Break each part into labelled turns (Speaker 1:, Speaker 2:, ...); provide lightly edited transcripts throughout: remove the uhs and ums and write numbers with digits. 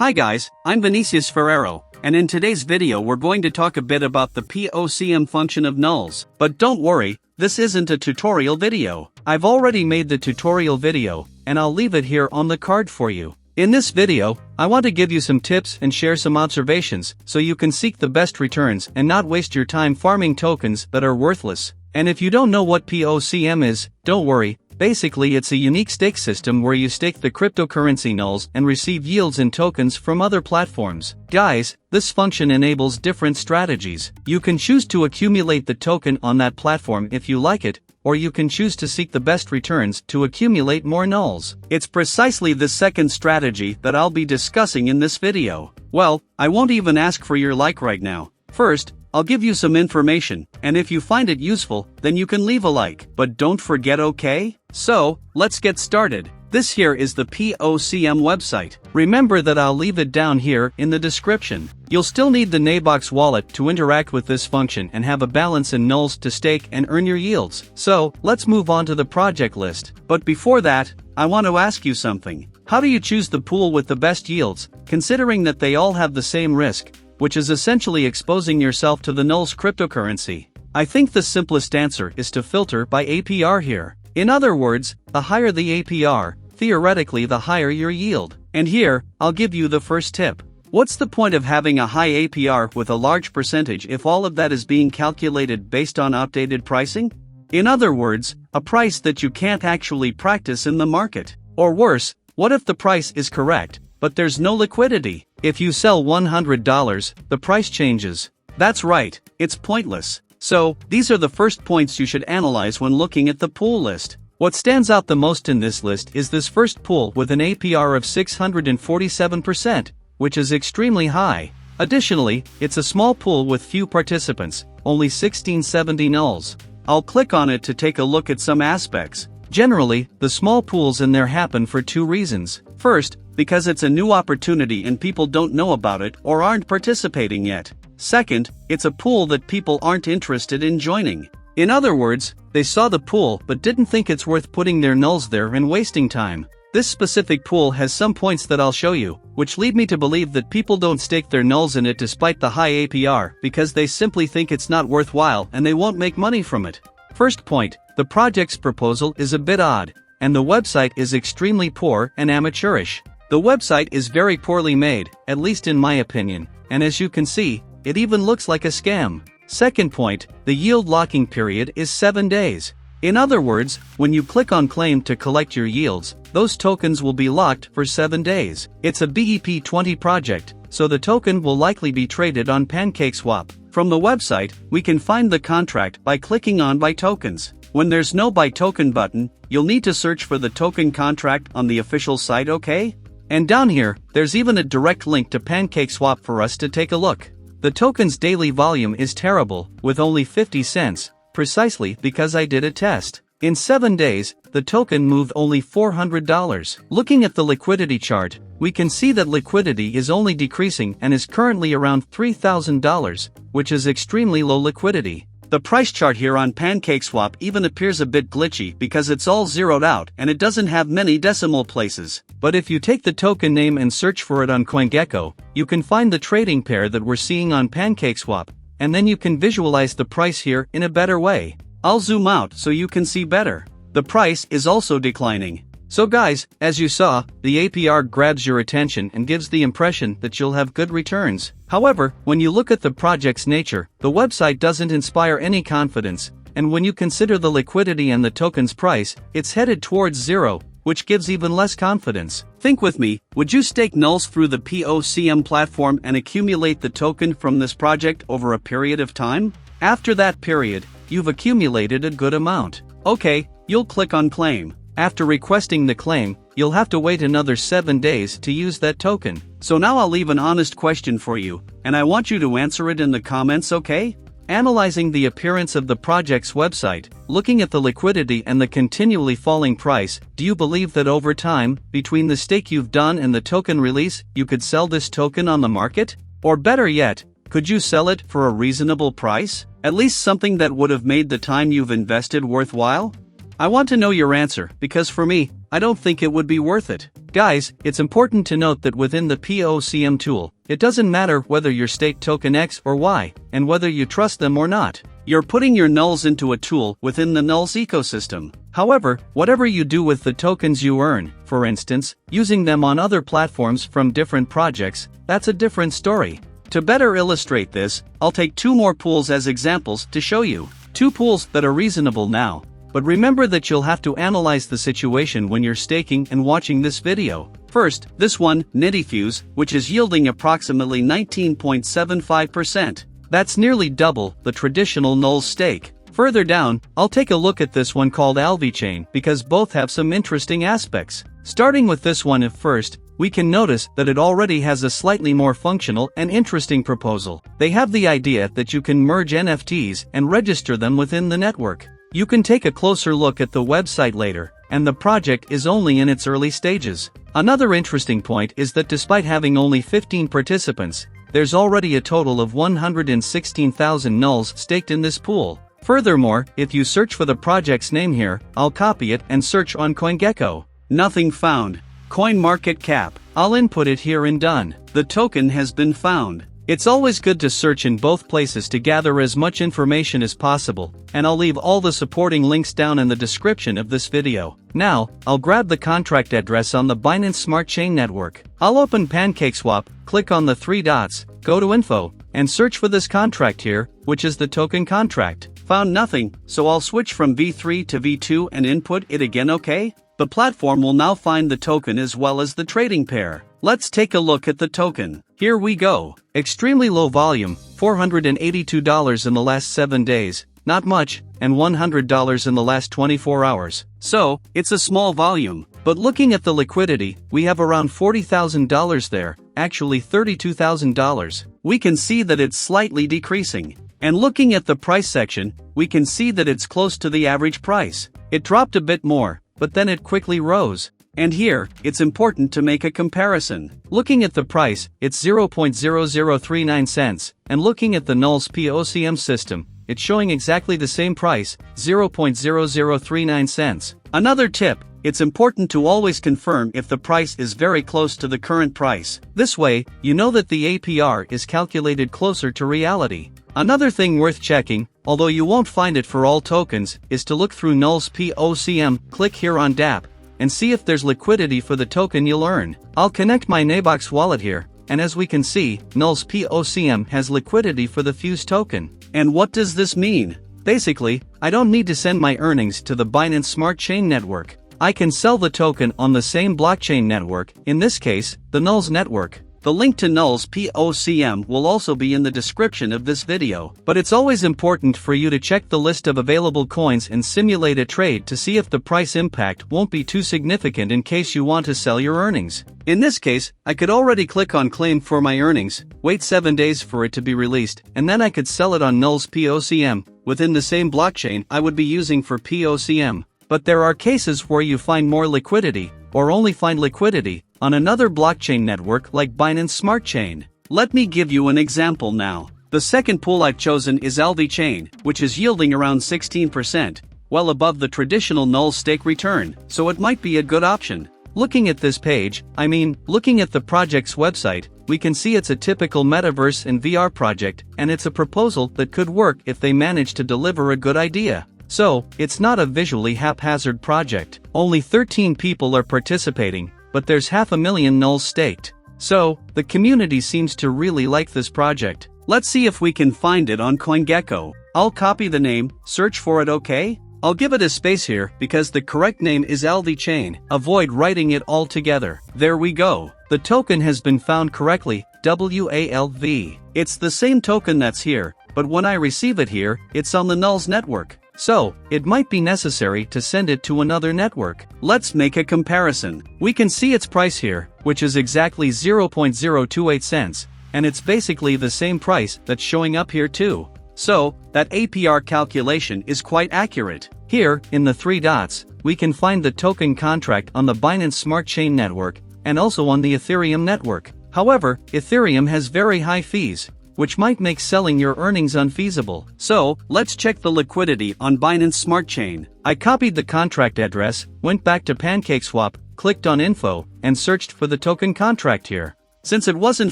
Speaker 1: Hi guys, I'm Vinicius Ferrero, and in today's video we're going to talk a bit about the Pocm function of NULS. But don't worry, this isn't a tutorial video. I've already made the tutorial video, and I'll leave it here on the card for you. In this video, I want to give you some tips and share some observations so you can seek the best returns and not waste your time farming tokens that are worthless. And if you don't know what Pocm is, don't worry. Basically, it's a unique stake system where you stake the cryptocurrency NULS and receive yields in tokens from other platforms. Guys, this function enables different strategies. You can choose to accumulate the token on that platform if you like it, or you can choose to seek the best returns to accumulate more NULS. It's precisely the second strategy that I'll be discussing in this video. Well, I won't even ask for your like right now. First, I'll give you some information, and if you find it useful, then you can leave a like. But don't forget, okay? So, let's get started. This here is the Pocm website. Remember that I'll leave it down here in the description. You'll still need the NABOX wallet to interact with this function and have a balance in NULS to stake and earn your yields. So, let's move on to the project list. But before that, I want to ask you something. How do you choose the pool with the best yields, considering that they all have the same risk, which is essentially exposing yourself to the NULS cryptocurrency? I think the simplest answer is to filter by APR here. In other words, the higher the APR, theoretically the higher your yield. And here, I'll give you the first tip. What's the point of having a high APR with a large percentage if all of that is being calculated based on outdated pricing? In other words, a price that you can't actually practice in the market. Or worse, what if the price is correct, but there's no liquidity? If you sell $100, the price changes. That's right, it's pointless. So, these are the first points you should analyze when looking at the pool list. What stands out the most in this list is this first pool with an APR of 647%, which is extremely high. Additionally, it's a small pool with few participants, only 1670 NULS. I'll click on it to take a look at some aspects. Generally, the small pools in there happen for two reasons. First, because it's a new opportunity and people don't know about it or aren't participating yet. Second, it's a pool that people aren't interested in joining. In other words, they saw the pool but didn't think it's worth putting their NULS there and wasting time. This specific pool has some points that I'll show you, which lead me to believe that people don't stake their NULS in it despite the high APR because they simply think it's not worthwhile and they won't make money from it. First point, the project's proposal is a bit odd, and the website is extremely poor and amateurish. The website is very poorly made, at least in my opinion, and as you can see, it even looks like a scam. Second point, the yield locking period is 7 days. In other words, when you click on claim to collect your yields, those tokens will be locked for 7 days. It's a BEP20 project, so the token will likely be traded on PancakeSwap. From the website, we can find the contract by clicking on Buy Tokens. When there's no Buy Token button, you'll need to search for the token contract on the official site, okay? And down here, there's even a direct link to PancakeSwap for us to take a look. The token's daily volume is terrible, with only 50 cents, precisely because I did a test. In 7 days, the token moved only $400. Looking at the liquidity chart, we can see that liquidity is only decreasing and is currently around $3,000, which is extremely low liquidity. The price chart here on PancakeSwap even appears a bit glitchy because it's all zeroed out and it doesn't have many decimal places. But if you take the token name and search for it on CoinGecko, you can find the trading pair that we're seeing on PancakeSwap, and then you can visualize the price here in a better way. I'll zoom out so you can see better. The price is also declining. So guys, as you saw, the APR grabs your attention and gives the impression that you'll have good returns. However, when you look at the project's nature, the website doesn't inspire any confidence, and when you consider the liquidity and the token's price, it's headed towards zero, which gives even less confidence. Think with me, would you stake NULS through the Pocm platform and accumulate the token from this project over a period of time? After that period, you've accumulated a good amount. Okay, you'll click on Claim. After requesting the claim, you'll have to wait another 7 days to use that token. So now I'll leave an honest question for you, and I want you to answer it in the comments, okay? Analyzing the appearance of the project's website, looking at the liquidity and the continually falling price, do you believe that over time, between the stake you've done and the token release, you could sell this token on the market? Or better yet, could you sell it for a reasonable price? At least something that would have made the time you've invested worthwhile? I want to know your answer because for me, I don't think it would be worth it. Guys, it's important to note that within the Pocm tool, it doesn't matter whether you're staked token X or Y, and whether you trust them or not. You're putting your nulls into a tool within the Nuls ecosystem. However, whatever you do with the tokens you earn, for instance, using them on other platforms from different projects, that's a different story. To better illustrate this, I'll take two more pools as examples to show you. Two pools that are reasonable now. But remember that you'll have to analyze the situation when you're staking and watching this video. First, this one, Nittyfuse, which is yielding approximately 19.75%. That's nearly double the traditional Nuls stake. Further down, I'll take a look at this one called AlviChain because both have some interesting aspects. Starting with this one at first, we can notice that it already has a slightly more functional and interesting proposal. They have the idea that you can merge NFTs and register them within the network. You can take a closer look at the website later, and the project is only in its early stages. Another interesting point is that despite having only 15 participants, there's already a total of 116,000 nulls staked in this pool. Furthermore, if you search for the project's name here, I'll copy it and search on CoinGecko. Nothing found. CoinMarketCap. I'll input it here and done. The token has been found. It's always good to search in both places to gather as much information as possible, and I'll leave all the supporting links down in the description of this video. Now, I'll grab the contract address on the Binance Smart Chain network. I'll open PancakeSwap, click on the three dots, go to Info, and search for this contract here, which is the token contract. Found nothing, so I'll switch from V3 to V2 and input it again. Okay? The platform will now find the token as well as the trading pair. Let's take a look at the token. Here we go. Extremely low volume, $482 in the last 7 days, not much, and $100 in the last 24 hours. So, it's a small volume. But looking at the liquidity, we have around $40,000 there, actually $32,000. We can see that it's slightly decreasing. And looking at the price section, we can see that it's close to the average price. It dropped a bit more, but then it quickly rose. And here, it's important to make a comparison. Looking at the price, it's 0.0039 cents, and looking at the Nuls Pocm system, it's showing exactly the same price, 0.0039 cents. Another tip, it's important to always confirm if the price is very close to the current price. This way, you know that the APR is calculated closer to reality. Another thing worth checking, although you won't find it for all tokens, is to look through Nuls Pocm, click here on DApp, and see if there's liquidity for the token you'll earn. I'll connect my NABOX wallet here, and as we can see, Nuls Pocm has liquidity for the Fuse token. And what does this mean? Basically, I don't need to send my earnings to the Binance Smart Chain network. I can sell the token on the same blockchain network, in this case, the Nuls network. The link to Nuls Pocm will also be in the description of this video, but it's always important for you to check the list of available coins and simulate a trade to see if the price impact won't be too significant in case you want to sell your earnings. In this case, I could already click on claim for my earnings, wait 7 days for it to be released, and then I could sell it on Nuls Pocm, within the same blockchain I would be using for Pocm. But there are cases where you find more liquidity, or only find liquidity, on another blockchain network like Binance Smart Chain. Let me give you an example now. The second pool I've chosen is AlviChain, which is yielding around 16%, well above the traditional Nuls stake return, so it might be a good option. Looking at this page, looking at the project's website, we can see it's a typical metaverse and VR project, and it's a proposal that could work if they manage to deliver a good idea. So, it's not a visually haphazard project. Only 13 people are participating, but there's 500,000 nulls staked. So, the community seems to really like this project. Let's see if we can find it on CoinGecko. I'll copy the name, search for it. Okay? I'll give it a space here because the correct name is AlviChain. Avoid writing it all together. There we go. The token has been found correctly, WALV. It's the same token that's here, but when I receive it here, it's on the Nuls network. So, it might be necessary to send it to another network. Let's make a comparison. We can see its price here, which is exactly 0.028 cents, and it's basically the same price that's showing up here too. So, that APR calculation is quite accurate. Here, in the three dots, we can find the token contract on the Binance Smart Chain network, and also on the Ethereum network. However, Ethereum has very high fees, which might make selling your earnings unfeasible. So, let's check the liquidity on Binance Smart Chain. I copied the contract address, went back to PancakeSwap, clicked on info, and searched for the token contract here. Since it wasn't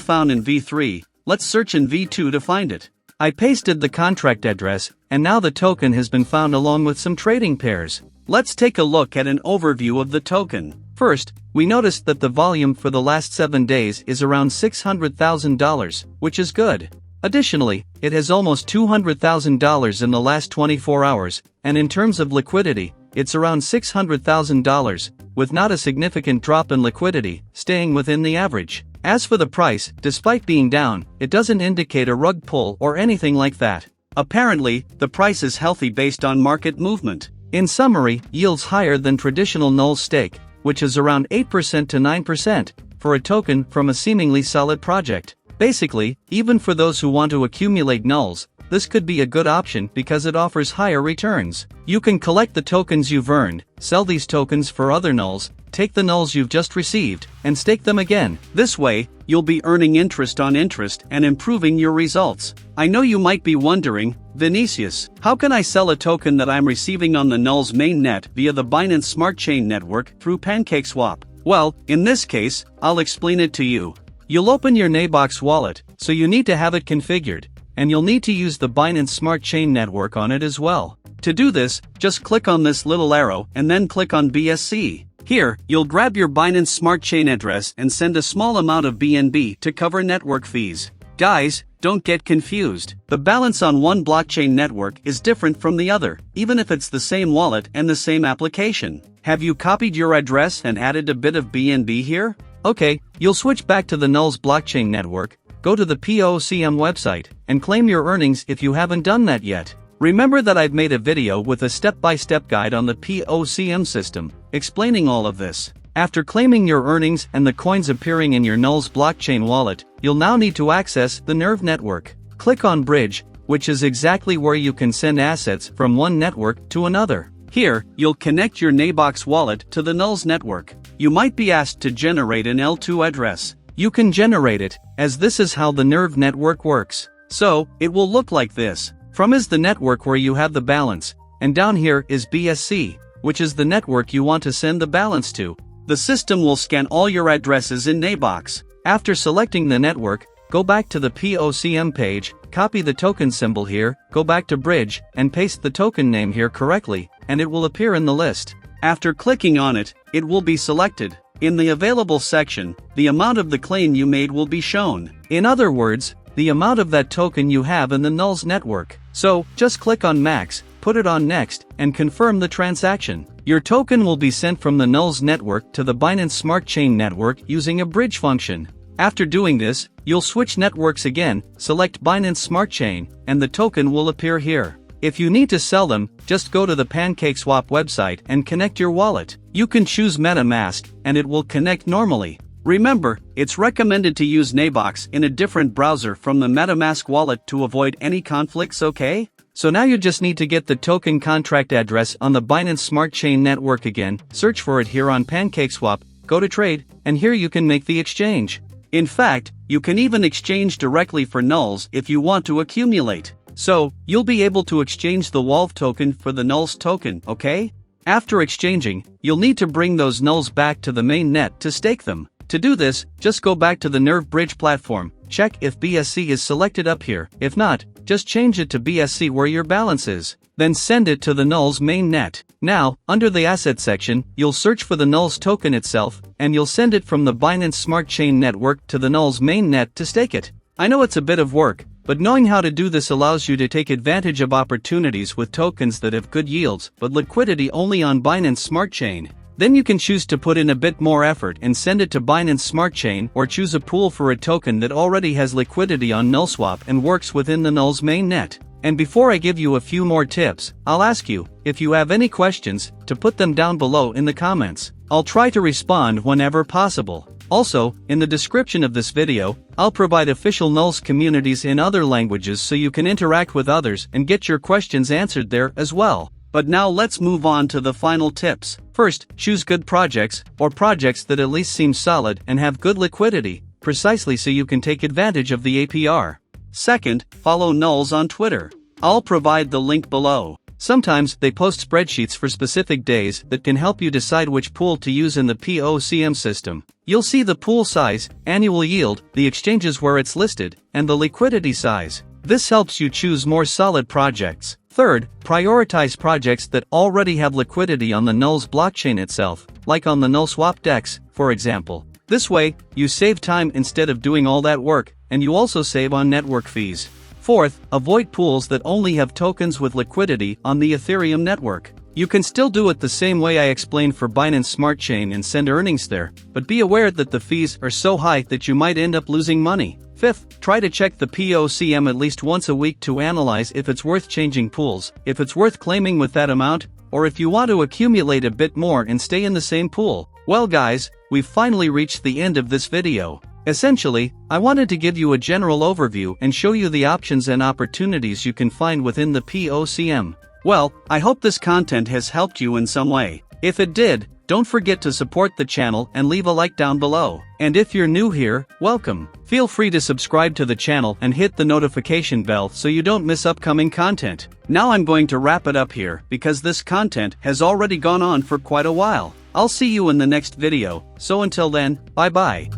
Speaker 1: found in V3, let's search in V2 to find it. I pasted the contract address, and now the token has been found along with some trading pairs. Let's take a look at an overview of the token. First, we noticed that the volume for the last 7 days is around $600,000, which is good. Additionally, it has almost $200,000 in the last 24 hours, and in terms of liquidity, it's around $600,000, with not a significant drop in liquidity, staying within the average. As for the price, despite being down, it doesn't indicate a rug pull or anything like that. Apparently, the price is healthy based on market movement. In summary, yields higher than traditional NULS stake, which is around 8% to 9%, for a token from a seemingly solid project. Basically, even for those who want to accumulate NULS, this could be a good option because it offers higher returns. You can collect the tokens you've earned, sell these tokens for other NULS, take the NULS you've just received, and stake them again. This way, you'll be earning interest on interest and improving your results. I know you might be wondering, Vinicius, how can I sell a token that I'm receiving on the NULS mainnet via the Binance Smart Chain network through PancakeSwap? Well, in this case, I'll explain it to you. You'll open your NABOX wallet, so you need to have it configured, and you'll need to use the Binance Smart Chain network on it as well. To do this, just click on this little arrow and then click on BSC. Here, you'll grab your Binance Smart Chain address and send a small amount of BNB to cover network fees. Guys, don't get confused. The balance on one blockchain network is different from the other, even if it's the same wallet and the same application. Have you copied your address and added a bit of BNB here? Okay, you'll switch back to the NULS blockchain network, go to the Pocm website, and claim your earnings if you haven't done that yet. Remember that I've made a video with a step-by-step guide on the Pocm system, explaining all of this. After claiming your earnings and the coins appearing in your NULS blockchain wallet, you'll now need to access the Nerve network. Click on Bridge, which is exactly where you can send assets from one network to another. Here, you'll connect your NABOX wallet to the NULS network. You might be asked to generate an L2 address. You can generate it, as this is how the Nerve network works. So, it will look like this. From is the network where you have the balance, and down here is BSC, which is the network you want to send the balance to. The system will scan all your addresses in NABOX. After selecting the network, go back to the Pocm page, copy the token symbol here, go back to Bridge, and paste the token name here correctly, and it will appear in the list. After clicking on it, it will be selected. In the available section, the amount of the claim you made will be shown. In other words, the amount of that token you have in the NULS network. So, just click on Max, put it on Next, and confirm the transaction. Your token will be sent from the NULS network to the Binance Smart Chain network using a bridge function. After doing this, you'll switch networks again, select Binance Smart Chain, and the token will appear here. If you need to sell them, just go to the PancakeSwap website and connect your wallet. You can choose MetaMask, and it will connect normally. Remember, it's recommended to use NABOX in a different browser from the MetaMask wallet to avoid any conflicts, okay? So now you just need to get the token contract address on the Binance Smart Chain network again, search for it here on PancakeSwap, go to Trade, and here you can make the exchange. In fact, you can even exchange directly for NULS if you want to accumulate. So, you'll be able to exchange the WALV token for the NULS token, okay? After exchanging, you'll need to bring those NULS back to the main net to stake them. To do this, just go back to the Nerve Bridge platform, check if BSC is selected up here. If not, just change it to BSC where your balance is. Then send it to the NULS main net. Now, under the asset section, you'll search for the NULS token itself, and you'll send it from the Binance Smart Chain network to the NULS main net to stake it. I know it's a bit of work, but knowing how to do this allows you to take advantage of opportunities with tokens that have good yields but liquidity only on Binance Smart Chain. Then you can choose to put in a bit more effort and send it to Binance Smart Chain, or choose a pool for a token that already has liquidity on NULSWAP and works within the NULS mainnet. And before I give you a few more tips, I'll ask you, if you have any questions, to put them down below in the comments. I'll try to respond whenever possible. Also, in the description of this video, I'll provide official NULS communities in other languages so you can interact with others and get your questions answered there as well. But now let's move on to the final tips. First, choose good projects, or projects that at least seem solid and have good liquidity, precisely so you can take advantage of the APR. Second, follow NULS on Twitter. I'll provide the link below. Sometimes they post spreadsheets for specific days that can help you decide which pool to use in the Pocm system. You'll see the pool size, annual yield, the exchanges where it's listed, and the liquidity size. This helps you choose more solid projects. Third, prioritize projects that already have liquidity on the NULS blockchain itself, like on the NULSWAP DEX, for example. This way, you save time instead of doing all that work, and you also save on network fees. Fourth, avoid pools that only have tokens with liquidity on the Ethereum network. You can still do it the same way I explained for Binance Smart Chain and send earnings there, but be aware that the fees are so high that you might end up losing money. Fifth, try to check the Pocm at least once a week to analyze if it's worth changing pools, if it's worth claiming with that amount, or if you want to accumulate a bit more and stay in the same pool. Well guys, we've finally reached the end of this video. Essentially, I wanted to give you a general overview and show you the options and opportunities you can find within the Pocm. Well, I hope this content has helped you in some way. If it did, don't forget to support the channel and leave a like down below. And if you're new here, welcome. Feel free to subscribe to the channel and hit the notification bell so you don't miss upcoming content. Now I'm going to wrap it up here because this content has already gone on for quite a while. I'll see you in the next video, so until then, bye bye.